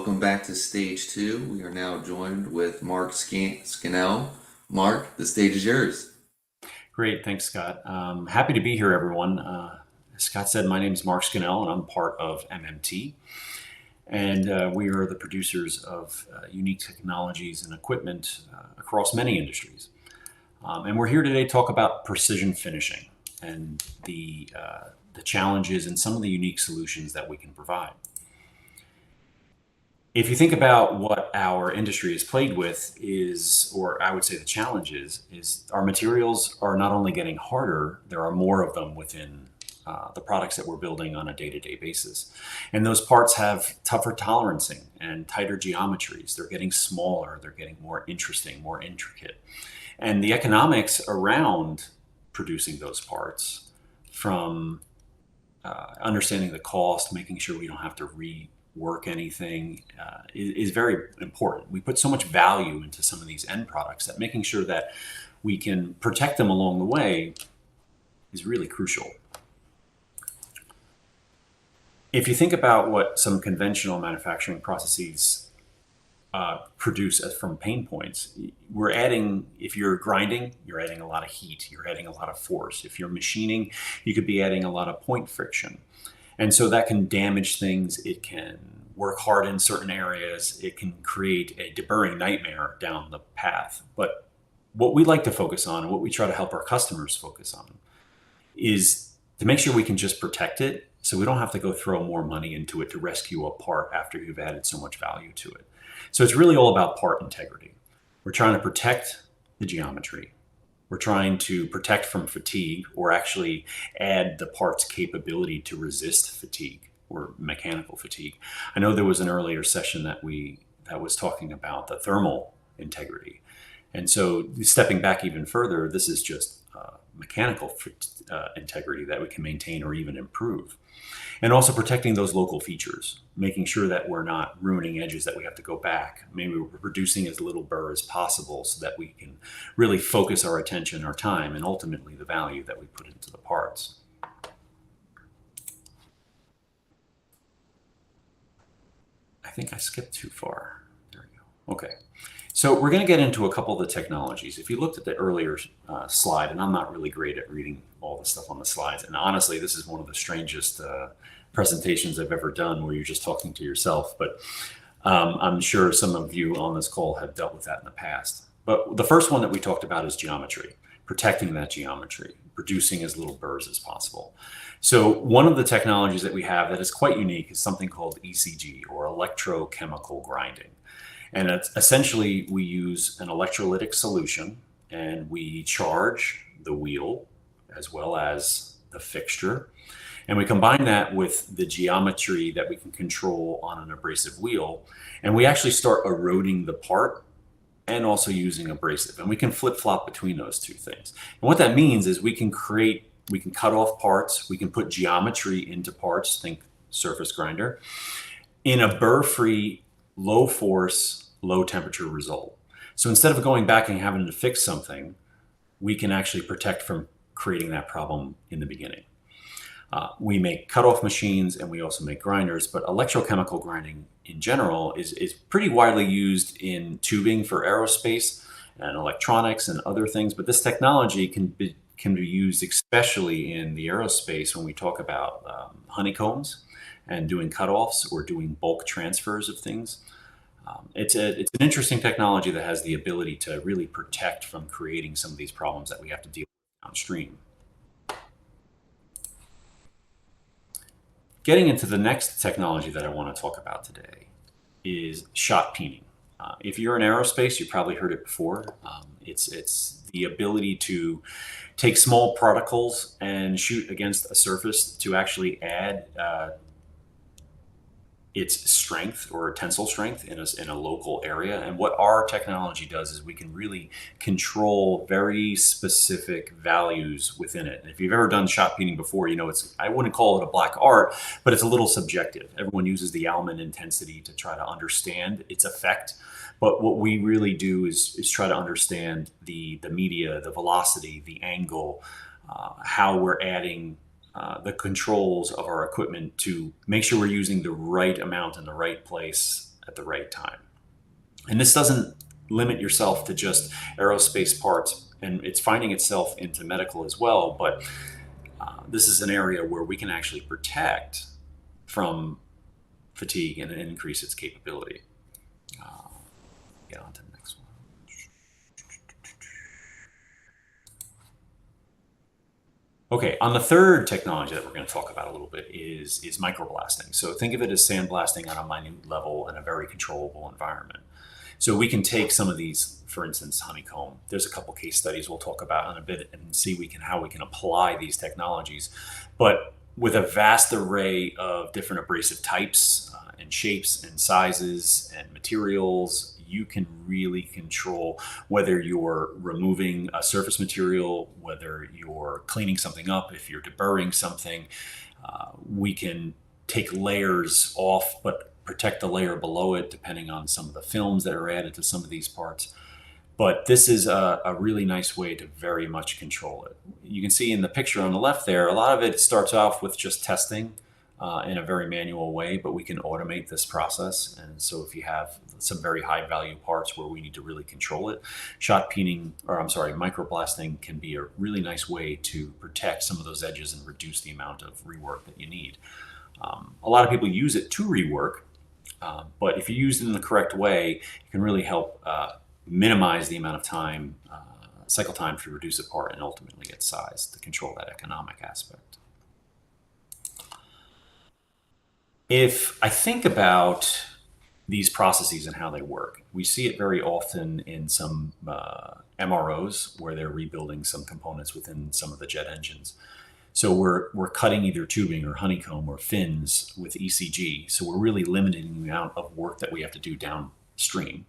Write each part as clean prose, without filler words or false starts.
welcome back to stage two. We are now joined with Mark Scannell. Mark, the stage is yours. Great, thanks, Scott. Happy to be here, everyone. As Scott said, my name is Mark Scannell, and I'm part of MMT. And we are the producers of unique technologies and equipment across many industries. And we're here today to talk about precision finishing and the challenges and some of the unique solutions that we can provide. If you think about what our industry is plagued with or I would say the challenge is our materials are not only getting harder, there are more of them within the products that we're building on a day-to-day basis. And those parts have tougher tolerancing and tighter geometries. They're getting smaller, they're getting more interesting, more intricate. And the economics around producing those parts, from understanding the cost, making sure we don't have to rework anything, is very important. We put so much value into some of these end products that making sure that we can protect them along the way is really crucial. If you think about what some conventional manufacturing processes produce from pain points, if you're grinding, you're adding a lot of heat, you're adding a lot of force. If you're machining, you could be adding a lot of point friction. And so that can damage things. It can work hard in certain areas. It can create a deburring nightmare down the path. But what we like to focus on, and what we try to help our customers focus on, is to make sure we can just protect it so we don't have to go throw more money into it to rescue a part after you've added so much value to it. So it's really all about part integrity. We're trying to protect the geometry. We're trying to protect from fatigue, or actually add the part's capability to resist fatigue or mechanical fatigue. I know there was an earlier session that was talking about the thermal integrity. And so stepping back even further, this is just mechanical integrity that we can maintain or even improve. And also protecting those local features, making sure that we're not ruining edges that we have to go back. Maybe we're reducing as little burr as possible so that we can really focus our attention, our time, and ultimately the value that we put into the parts. I think I skipped too far. There we go. Okay. So we're going to get into a couple of the technologies. If you looked at the earlier slide, and I'm not really great at reading all the stuff on the slides, and honestly, this is one of the strangest presentations I've ever done where you're just talking to yourself, but I'm sure some of you on this call have dealt with that in the past. But the first one that we talked about is geometry, protecting that geometry, producing as little burrs as possible. So one of the technologies that we have that is quite unique is something called ECG, or electrochemical grinding. And essentially, we use an electrolytic solution, and we charge the wheel as well as the fixture. And we combine that with the geometry that we can control on an abrasive wheel. And we actually start eroding the part and also using abrasive. And we can flip-flop between those two things. And what that means is we can cut off parts, we can put geometry into parts, think surface grinder, in a burr-free, low force, low temperature result. So instead of going back and having to fix something, we can actually protect from creating that problem in the beginning. We make cutoff machines, and we also make grinders, but electrochemical grinding in general is pretty widely used in tubing for aerospace and electronics and other things. But this technology can be used especially in the aerospace when we talk about honeycombs and doing cutoffs or doing bulk transfers of things. It's an interesting technology that has the ability to really protect from creating some of these problems that we have to deal with downstream. Getting into the next technology that I want to talk about today is shot peening. If you're in aerospace, you probably heard it before. It's the ability to take small particles and shoot against a surface to actually add its strength or tensile strength in a local area. And what our technology does is we can really control very specific values within it. And if you've ever done shot peening before, you know I wouldn't call it a black art, but it's a little subjective. Everyone uses the Alman intensity to try to understand its effect. But what we really do is try to understand the media, the velocity, the angle, how we're adding the controls of our equipment to make sure we're using the right amount in the right place at the right time. And this doesn't limit yourself to just aerospace parts, and it's finding itself into medical as well. But this is an area where we can actually protect from fatigue and increase its capability. Get on to the next one. Okay, on the third technology that we're going to talk about a little bit is microblasting. So think of it as sandblasting on a minute level in a very controllable environment. So we can take some of these, for instance, honeycomb. There's a couple case studies we'll talk about in a bit and see how we can apply these technologies. But with a vast array of different abrasive types and shapes and sizes and materials, you can really control whether you're removing a surface material, whether you're cleaning something up, if you're deburring something. We can take layers off, but protect the layer below it, depending on some of the films that are added to some of these parts. But this is a really nice way to very much control it. You can see in the picture on the left there, a lot of it starts off with just testing in a very manual way, but we can automate this process. And so if you have some very high value parts where we need to really control it, microblasting can be a really nice way to protect some of those edges and reduce the amount of rework that you need. A lot of people use it to rework, but if you use it in the correct way, it can really help minimize the amount of time, cycle time to reduce a part and ultimately its size to control that economic aspect. If I think about these processes and how they work, we see it very often in some MROs where they're rebuilding some components within some of the jet engines. So we're cutting either tubing or honeycomb or fins with ECG. So we're really limiting the amount of work that we have to do downstream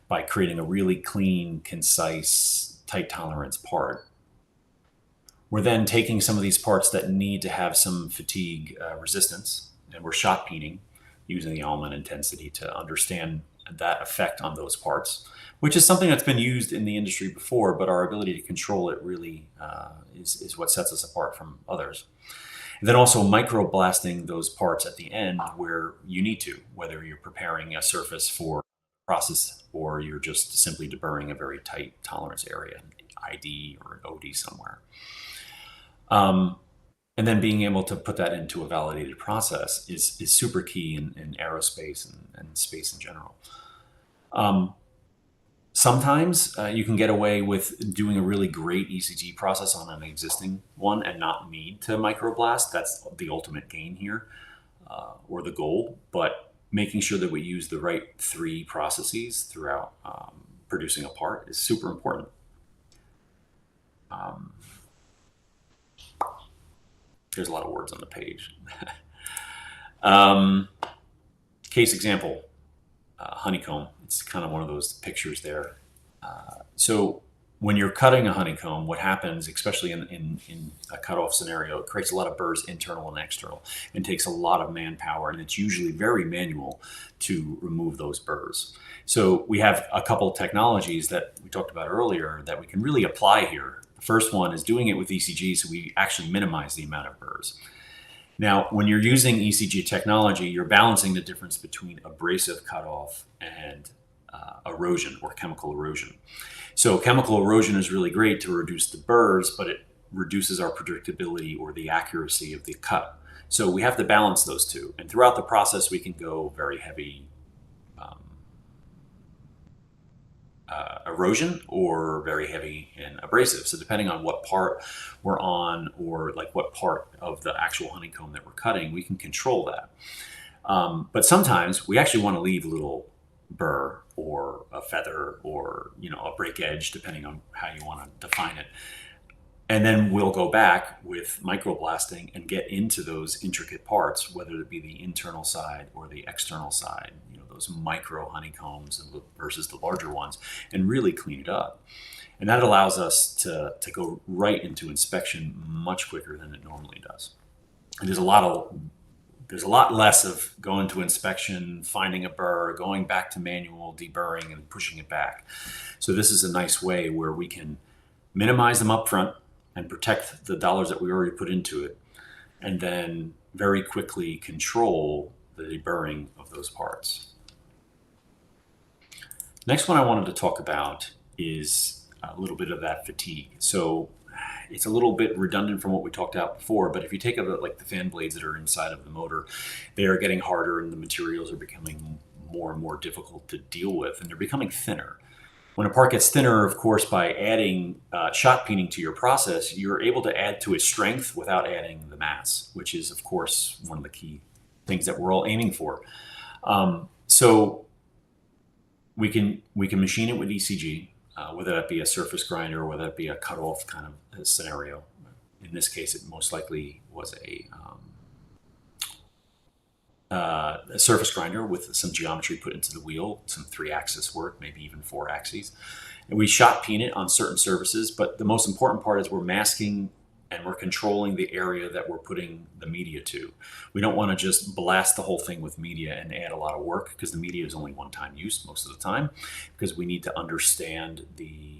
by creating a really clean, concise, tight tolerance part. We're then taking some of these parts that need to have some fatigue resistance, and we're shot peening using the element intensity to understand that effect on those parts, which is something that's been used in the industry before, but our ability to control it really is what sets us apart from others. And then also microblasting those parts at the end where you need to, whether you're preparing a surface for process or you're just simply deburring a very tight tolerance area, an ID or an OD somewhere. And then being able to put that into a validated process is super key in aerospace and space in general. Sometimes you can get away with doing a really great ECG process on an existing one and not need to microblast. That's the ultimate gain here, or the goal. But making sure that we use the right 3 processes throughout producing a part is super important. There's a lot of words on the page. Case example, honeycomb. It's kind of one of those pictures there. So when you're cutting a honeycomb, what happens, especially in a cutoff scenario, it creates a lot of burrs, internal and external, and takes a lot of manpower, and it's usually very manual to remove those burrs. So we have a couple of technologies that we talked about earlier that we can really apply here. The first one is doing it with ECG, so we actually minimize the amount of burrs. Now, when you're using ECG technology, you're balancing the difference between abrasive cutoff and erosion or chemical erosion. So chemical erosion is really great to reduce the burrs, but it reduces our predictability or the accuracy of the cut. So we have to balance those two. And throughout the process, we can go very heavy erosion or very heavy and abrasive. So depending on what part we're on or like what part of the actual honeycomb that we're cutting, we can control that. But sometimes we actually want to leave a little burr or a feather or a break edge, depending on how you want to define it. And then we'll go back with microblasting and get into those intricate parts, whether it be the internal side or the external side, those micro honeycombs versus the larger ones, and really clean it up. And that allows us to go right into inspection much quicker than it normally does. And there's a lot less of going to inspection, finding a burr, going back to manual deburring and pushing it back. So this is a nice way where we can minimize them up front and protect the dollars that we already put into it, and then very quickly control the deburring of those parts. Next one I wanted to talk about is a little bit of that fatigue. So it's a little bit redundant from what we talked about before, but if you take a look, like the fan blades that are inside of the motor, they are getting harder and the materials are becoming more and more difficult to deal with, and they're becoming thinner. When a part gets thinner, of course, by adding shot peening to your process, you're able to add to its strength without adding the mass, which is, of course, one of the key things that we're all aiming for. So we can machine it with ECG, whether that be a surface grinder or whether that be a cutoff kind of a scenario. In this case, it most likely was a surface grinder with some geometry put into the wheel, some 3-axis work, maybe even 4 axes. And we shot peen it on certain surfaces, but the most important part is we're masking and we're controlling the area that we're putting the media to. We don't want to just blast the whole thing with media and add a lot of work, because the media is only one-time use most of the time, because we need to understand the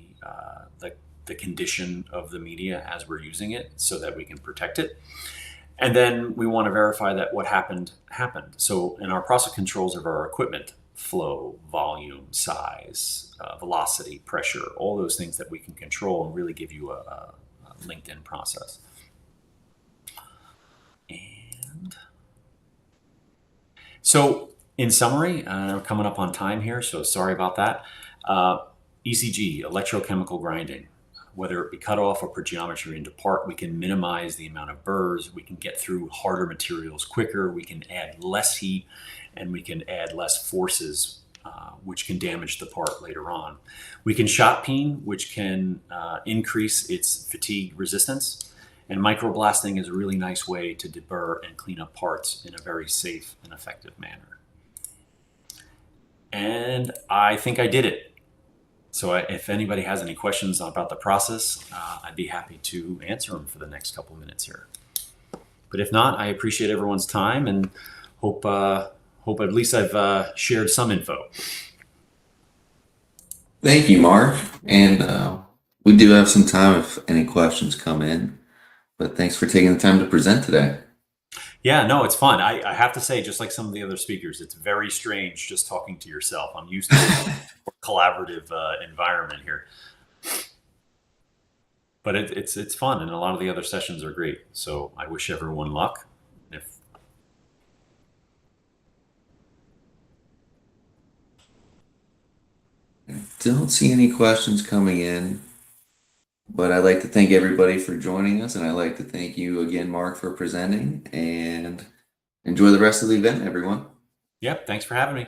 condition of the media as we're using it so that we can protect it. And then we want to verify that what happened. So in our process controls of our equipment, flow, volume, size, velocity, pressure, all those things that we can control and really give you a linked-in process. And so in summary, we're coming up on time here, so sorry about that. ECG, electrochemical grinding. Whether it be cut off or put geometry into part, we can minimize the amount of burrs, we can get through harder materials quicker, we can add less heat, and we can add less forces, which can damage the part later on. We can shot peen, which can increase its fatigue resistance. And microblasting is a really nice way to deburr and clean up parts in a very safe and effective manner. And I think I did it. So if anybody has any questions about the process, I'd be happy to answer them for the next couple of minutes here. But if not, I appreciate everyone's time and hope at least I've shared some info. Thank you, Mark. And we do have some time if any questions come in. But thanks for taking the time to present today. Yeah, no, it's fun. I have to say, just like some of the other speakers, it's very strange just talking to yourself. I'm used to a more collaborative environment here. But it's fun, and a lot of the other sessions are great. So I wish everyone luck. Don't see any questions coming in, but I'd like to thank everybody for joining us, and I'd like to thank you again, Mark, for presenting, and enjoy the rest of the event, everyone. Yep, thanks for having me.